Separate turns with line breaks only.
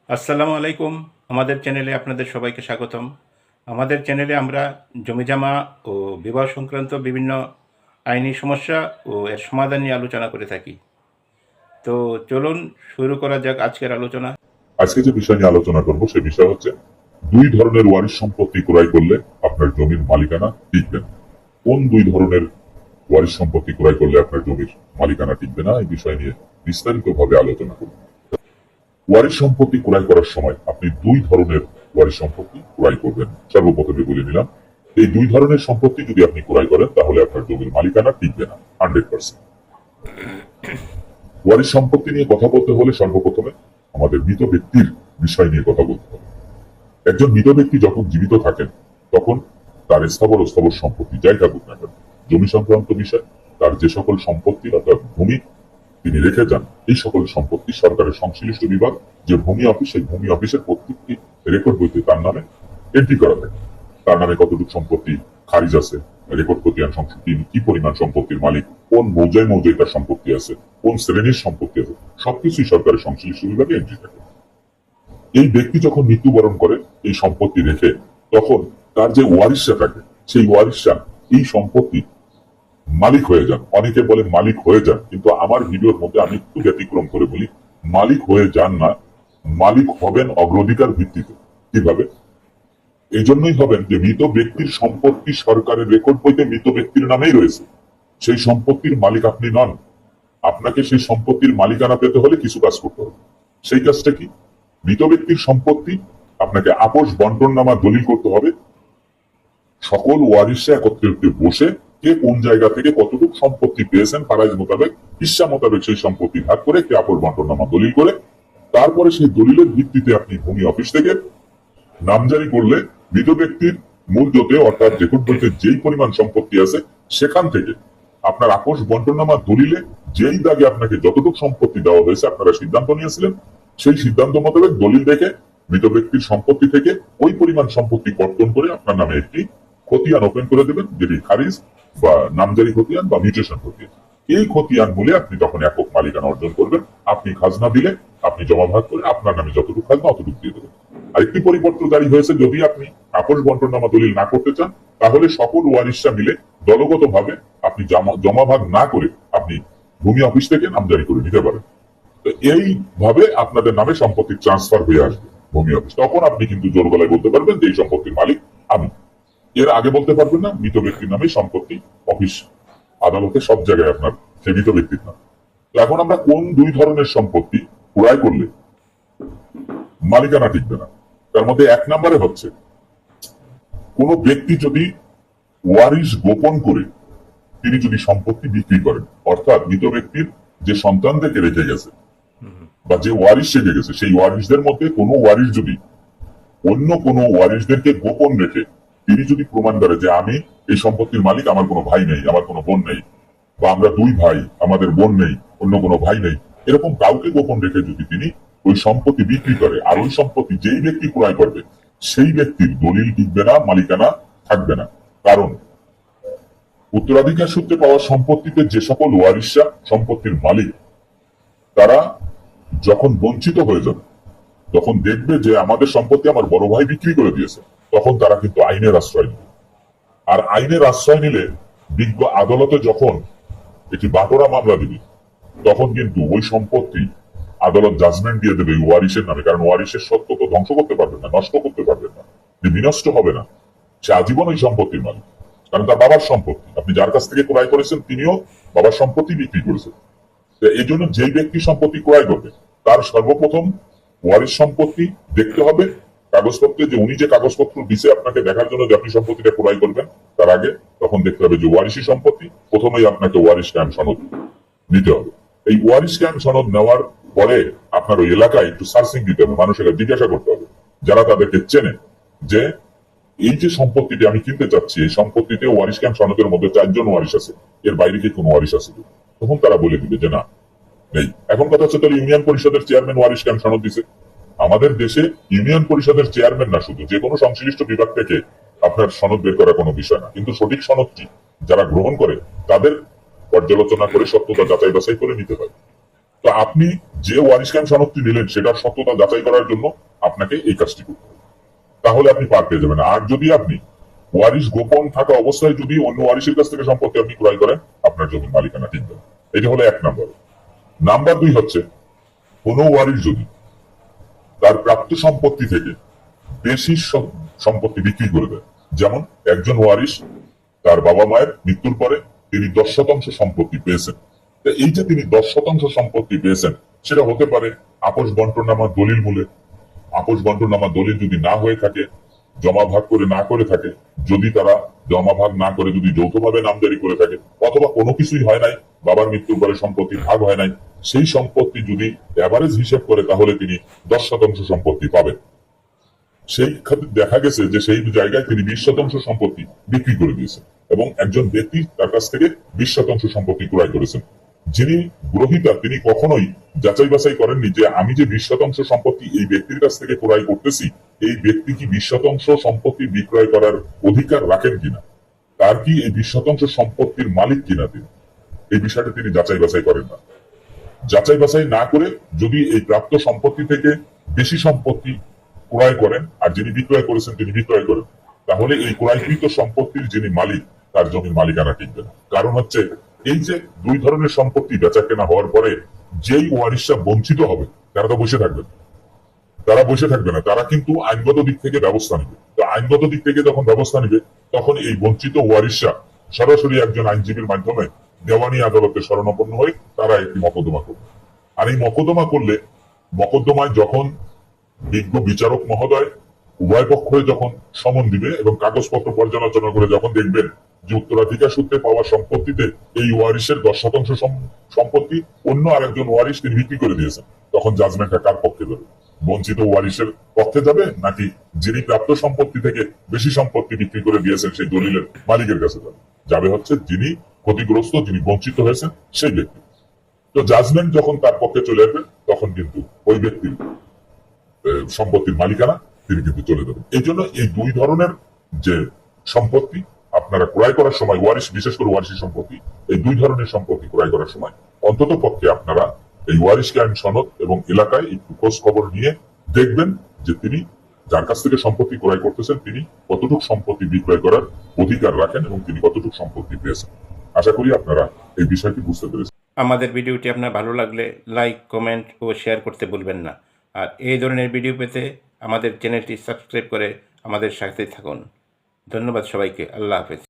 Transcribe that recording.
আসসালামু আলাইকুম। আমাদের চ্যানেলে আপনাদের সবাইকে স্বাগতম। আমাদের চ্যানেলে আমরা জমিজমা ও বিবাহ সংক্রান্ত বিভিন্ন আইনি সমস্যা ও এর সমাধান নিয়ে আলোচনা করে থাকি। তো চলুন শুরু করা যাক আজকের আলোচনা।
আজকে যে বিষয় নিয়ে আলোচনা করব সে বিষয় হচ্ছে দুই ধরনের ওয়ারিশ সম্পত্তি ক্রয় করলে আপনার জমির মালিকানা টিকবে না। কোন দুই ধরনের ওয়ারিশ সম্পত্তি ক্রয় করলে আপনার জমির মালিকানা টিকবে না, এই বিষয় নিয়ে বিস্তারিতভাবে আলোচনা করব। ওয়ারিশ সম্পত্তি ক্রয় করার সময় আপনি দুই ধরনের ওয়ারিশ সম্পত্তি ক্রয় করবেন। সর্বপ্রথমে বলে নিলাম, এই দুই ধরনের সম্পত্তি যদি আপনি ক্রয় করেন তাহলে আপনার জমির মালিকানা টিকবে না 100%। ওয়ারিশ সম্পত্তি নিয়ে কথা বলতে হলে সর্বপ্রথমে আমাদের মৃত ব্যক্তির বিষয় নিয়ে কথা বলতে হবে। একজন মৃত ব্যক্তি যখন জীবিত থাকেন তখন তার স্থাবর অস্থাবর সম্পত্তি যাই থাকুক না কেন, জমি সংক্রান্ত বিষয়, তার যে সকল সম্পত্তি অর্থাৎ ভূমি তিনি রেখে যান, এই সকল সম্পত্তি সরকারের সংশ্লিষ্ট বিভাগ যে ভূমি অফিস, সেই ভূমি অফিসের প্রত্যেকটি রেকর্ড বইতে তার নামে এন্ট্রি করা থাকে। তার নামে কতটুকু সম্পত্তি খারিজ আছে, রেকর্ড খতিয়ান সংখ্যা, তিনি কি পরিমাণ সম্পত্তির মালিক, কোন মৌজায় মৌজায় তার সম্পত্তি আছে, কোন শ্রেণীর সম্পত্তি আছে, সবকিছুই সরকারের সংশ্লিষ্ট বিভাগে এন্ট্রি থাকে। এই ব্যক্তি যখন মৃত্যুবরণ করে এই সম্পত্তি রেখে, তখন তার যে ওয়ারিশরা থাকে সেই ওয়ারিশরা এই সম্পত্তি মালিক হয়ে যান। অনেকে বলেন মালিক হয়ে যান, কিন্তু আমার ভিডিওর মধ্যে আমি একটু ব্যতিক্রম করে বলি, মালিক হয়ে যান না, মালিক হবেন অগ্রাধিকার ভিত্তিতে। কিভাবে? এই জন্যই হবেন যে মৃত ব্যক্তির সম্পত্তি সরকারের রেকর্ড বইতে মৃত ব্যক্তির নামেই রয়েছে, সেই সম্পত্তির মালিক আপনি নন। আপনাকে সেই সম্পত্তির মালিকানা পেতে হলে কিছু কাজ করতে হবে। সেই কাজটা কি? মৃত ব্যক্তির সম্পত্তি আপনাকে আপোষ বন্টননামা দলিল করতে হবে। সকল ওয়ারিশে একত্রে বসে কে কোন জায়গা থেকে কতটুকু সম্পত্তি পেয়েছেন ফারাইজ মোতাবেক, হিস্সা মোতাবেক সেই সম্পত্তি ভাগ করে কে আপোষ বন্টননামা দলিল করে, তারপরে সেই দলিলের ভিত্তিতে আপনি ভূমি অফিস থেকে নামজারি করলে মৃত ব্যক্তির মূল জোতে অর্থাৎ রেকর্ড বইতে যেই পরিমাণ সম্পত্তি আছে সেখান থেকে আপনার আপোষ বন্টননামা দলিলে যেই দাগে আপনাকে যতটুকু সম্পত্তি দেওয়া হয়েছে আপনারা সিদ্ধান্ত নিয়েছিলেন, সেই সিদ্ধান্ত মোতাবেক দলিল দেখে মৃত ব্যক্তির সম্পত্তি থেকে ওই পরিমাণ সম্পত্তি কর্তন করে আপনার নামে একটি খতিয়ান ওপেন করে দেবেন, যেটি খারিজ বা নামজারি খতিয়ান বা মিউটেশন খতিয়ান। এই খতিয়ান বলে আপনি তখন একক মালিকানা অর্জন করবেন। আপনি খাজনা দিলে আপনি জমা ভাগ করে আপনার নামে যতটুকু খাজনা অতটুকু দিয়ে দেবেন। আরেকটি পরিপত্র জারি হয়েছে, যদি আপনি আপোষ বন্টননামা দলিল না করতে চান তাহলে সকল ওয়ারিশরা মিলে দলগতভাবে আপনি জমা ভাগ না করে আপনি ভূমি অফিস থেকে নামজারি করে নিতে পারেন। তো এইভাবে আপনাদের নামে সম্পত্তি ট্রান্সফার হয়ে আসবে ভূমি অফিস। তখন আপনি কিন্তু জোর গলায় বলতে পারবেন যে এই সম্পত্তির মালিক আমি। এর আগে বলতে পারবেন না। মৃত ব্যক্তির নামে সম্পত্তি অফিস আদালতে সব জায়গায় আপনার সে মৃত ব্যক্তির নাম। তো এখন আমরা কোন দুই ধরনের সম্পত্তি ক্রয় করলে মালিকানা টিকবে না, তার মধ্যে এক নম্বরে হচ্ছে কোন ব্যক্তি যদি ওয়ারিশ গোপন করে তিনি যদি সম্পত্তি বিক্রি করেন, অর্থাৎ মৃত ব্যক্তির যে সন্তানদেরকে রেখে গেছে বা যে ওয়ারিশ রেখে গেছে সেই ওয়ারিশদের মধ্যে কোনো ওয়ারিশ যদি অন্য কোনো ওয়ারিশদেরকে গোপন রেখে তিনি যদি প্রমাণ করে যে আমি এই সম্পত্তির মালিক, আমার কোনো ভাই নেই, আমার কোনো বোন নেই, বা আমরা দুই ভাই, আমাদের বোন নেই, অন্য কোনো ভাই নেই, এরকম কাউকে গোপন রেখে যদি তিনি ওই সম্পত্তি বিক্রি করে, আর ওই সম্পত্তি যেই ব্যক্তি ক্রয় করবে সেই ব্যক্তির দলিল টিকবে না, মালিকানা থাকবে না। কারণ উত্তরাধিকার সূত্রে পাওয়া সম্পত্তিতে যে সকল ওয়ারিশরা সম্পত্তির মালিক, তারা যখন বঞ্চিত হয়ে যাবে, তখন দেখবে যে আমাদের সম্পত্তি আমার বড় ভাই বিক্রি করে দিয়েছে, তখন তারা কিন্তু আইনের আশ্রয় নেবে। আর আইনের আশ্রয় নিলে বিজ্ঞ আদালতে যখন একটি বাটোরা মামলা দিবে, তখন কিন্তু ওই সম্পত্তি আদালত জাজমেন্ট দিয়ে দেবে ওয়ারিশের নামে। কারণ ওয়ারিশের সত্য তো ধ্বংস করতে পারবেন না, নষ্ট করতে পারবেন না, যে বিনষ্ট হবে না, সে আজীবন ওই সম্পত্তির মালিক। কারণ তার বাবার সম্পত্তি, আপনি যার কাছ থেকে ক্রয় করেছেন তিনিও বাবার সম্পত্তি বিক্রি করেছেন। এই জন্য যেই ব্যক্তি সম্পত্তি ক্রয় করবে তার সর্বপ্রথম ওয়ারিশ সম্পত্তি দেখতে হবে কাগজপত্রে, যে উনি যে কাগজপত্র দিছে আপনাকে দেখার জন্য যে আপনি সম্পত্তিটা ক্রয় করবেন, তার আগে তখন দেখতে হবে যে ওয়ারিশি সম্পত্তি। প্রথমেই আপনাকে ওয়ারিশ ক্যাম্প সনদ নিতে হবে। এই ওয়ারিশ ক্যাম্প সনদ নেওয়ার পরে আপনার ওই এলাকায় একটু সার্চিং দিতে হবে, মানুষেরা জিজ্ঞাসা করতে হবে যারা তাদেরকে চেনে যে এই যে সম্পত্তিটি আমি কিনতে চাচ্ছি, এই সম্পত্তিতে ওয়ারিশ ক্যাম্প সনদের মধ্যে 4 জন ওয়ারিশ আছে, এর বাইরে কি কোনো ওয়ারিশ আছে? তখন তারা বলে দিবে যে না, নেই। এখন কথা হচ্ছে, তাহলে ইউনিয়ন পরিষদের চেয়ারম্যান ওয়ারিশ ক্যাম্প সনদ দিছে। আমাদের দেশে ইউনিয়ন পরিষদের চেয়ারম্যান না, শুধু যে কোনো সংশ্লিষ্ট বিভাগ থেকে আপনার সনদ বের করা কোনো বিষয় না, কিন্তু সঠিক সনদটি যারা গ্রহণ করে তাদের পর্যালোচনা করে সত্যতা যাচাই বাছাই করে নিতে হয়। তো আপনি যে ওয়ারিশকান সনদটি নিলেন সেটার সত্যতা যাচাই করার জন্য আপনাকে এই কাজটি করতে হবে, তাহলে আপনি পার পেয়ে যাবেন। আর যদি আপনি ওয়ারিশ গোপন থাকা অবস্থায় যদি অন্য ওয়ারিশের কাছ থেকে সম্পত্তি আপনি ক্রয় করেন, আপনার জমির মালিকানা টিকবে না। এটা হলো 1 নম্বর। নাম্বার 2 হচ্ছে, কোনো ওয়ারিশ যদি তার প্রাপ্ত সম্পত্তি থেকে বেশি সম্পত্তি বিক্রি করে দেয়, যেমন একজন ওয়ারিশ তার বাবা মায়ের মৃত্যুর পরে তিনি 10% সম্পত্তি পেয়েছেন, তো এই যে তিনি 10% সম্পত্তি পেয়েছেন, সেটা হতে পারে আপোষ বন্টনামা দলিল মূলে। আপোষ বন্টনামা দলিল যদি না হয়ে থাকে, জমা ভাগ করে না করে থাকে, যদি তারা জমা ভাগ না করে যদি যৌথভাবে নামজারি করে থাকে, অথবা কোনো কিছুই হয় নাই, বাবার মৃত্যুর পরে সম্পত্তি ভাগ হয় নাই, সেই সম্পত্তি যদি এভারেজ হিসেব করে তাহলে তিনি 10% সম্পত্তি পাবেন। সেই ক্ষেত্রে দেখা গেছে যে সেই জায়গায় তিনি 20% সম্পত্তি বিক্রি করে দিয়েছেন এবং একজন ব্যক্তি তার কাছ থেকে 20% সম্পত্তি ক্রয় করেছেন। যিনি গ্রহীতা তিনি কখনোই যাচাই বাছাই করেননি যে আমি যে 20% সম্পত্তি এই ব্যক্তির কাছ থেকে ক্রয় করতেছি, এই ব্যক্তি কি 20% সম্পত্তি বিক্রয় করার অধিকার রাখেন কিনা, তার কি এই 20% সম্পত্তির মালিক কিনা তিনি, এই বিষয়টা তিনি যাচাই বাছাই করেন না। যাচাই বাছাই না করে যদি এই প্রাপ্ত সম্পত্তি থেকে বেশি সম্পত্তি ক্রয় করেন আর যিনি বিক্রয় করেছেন তিনি বিক্রয় করেন, তাহলে এই ক্রয়কৃত সম্পত্তির যিনি মালিক তার জমির মালিকানা টিকবে না। কারণ হচ্ছে এই যে দুই ধরনের সম্পত্তি বেচা কেনা হওয়ার পরে যেই ওয়ারিশরা বঞ্চিত হবে তারা তো বসে থাকবে না, তারা বসে থাকবে না, তারা কিন্তু আইনগত দিক থেকে ব্যবস্থা নেবে। তো আইনগত দিক থেকে যখন ব্যবস্থা নেবে তখন এই বঞ্চিত ওয়ারিশরা সরাসরি একজন আইনজীবীর মাধ্যমে দেওয়ানি আদালতে শরণাপন্ন হয়ে তারা একটি মকদ্দমা করবে। আর এই মকদ্দমা করলে মকদ্দমায় যখন বিজ্ঞ বিচারক মহোদয় উভয় পক্ষ যখন সমন দিবে এবং কাগজপত্র পর্যালোচনা করে যখন দেখবেন যে উত্তরাধিকার সূত্রে পাওয়া সম্পত্তিতে এই ওয়ারিশের 10% সম্পত্তি অন্য আরেকজন ওয়ারিশ তিনি বিক্রি করে দিয়েছেন, তখন জাজমেন্টটা কার পক্ষে যাবে? বঞ্চিত ওয়ারিশের পক্ষে যাবে নাকি যিনি প্রাপ্ত সম্পত্তি থেকে বেশি সম্পত্তি বিক্রি করে দিয়েছেন সেই দলিলের মালিকের কাছে যাবে? যাবে হচ্ছে যিনি ক্ষতিগ্রস্ত, যিনি বঞ্চিত হয়েছেন সেই ব্যক্তি। তো জাজমেন্ট যখন তার পক্ষে চলে আসবে তখন কিন্তু ওই ব্যক্তির সম্পত্তির মালিকানা তিনি কিন্তু চলে যাবেন। এই জন্য এই দুই ধরনের যে সম্পত্তি আপনারা ক্রয় করার সময়, ওয়ারিশ বিশেষ করে ওয়ারিশি সম্পত্তি, এই দুই ধরনের সম্পত্তি ক্রয় করার সময় অন্তত পক্ষে আপনারা এই ওয়ারিশকে আইন সনদ এবং এলাকায় একটু খোঁজ খবর নিয়ে দেখবেন যে তিনি যার কাছ থেকে সম্পত্তি ক্রয় করতেছেন তিনি কতটুকু সম্পত্তি বিক্রয় করার অধিকার রাখেন এবং তিনি কতটুকু সম্পত্তি পেয়েছেন। আশা করি আপনারা এই বিষয়টি বুঝতে পেরেছেন।
আমাদের ভিডিওটি আপনার ভালো লাগলে লাইক, কমেন্ট ও শেয়ার করতে ভুলবেন না। আর এই ধরনের ভিডিও পেতে আমাদের চ্যানেলটি সাবস্ক্রাইব করে আমাদের সাথে থাকুন। ধন্যবাদ সবাইকে। আল্লাহ হাফেজ।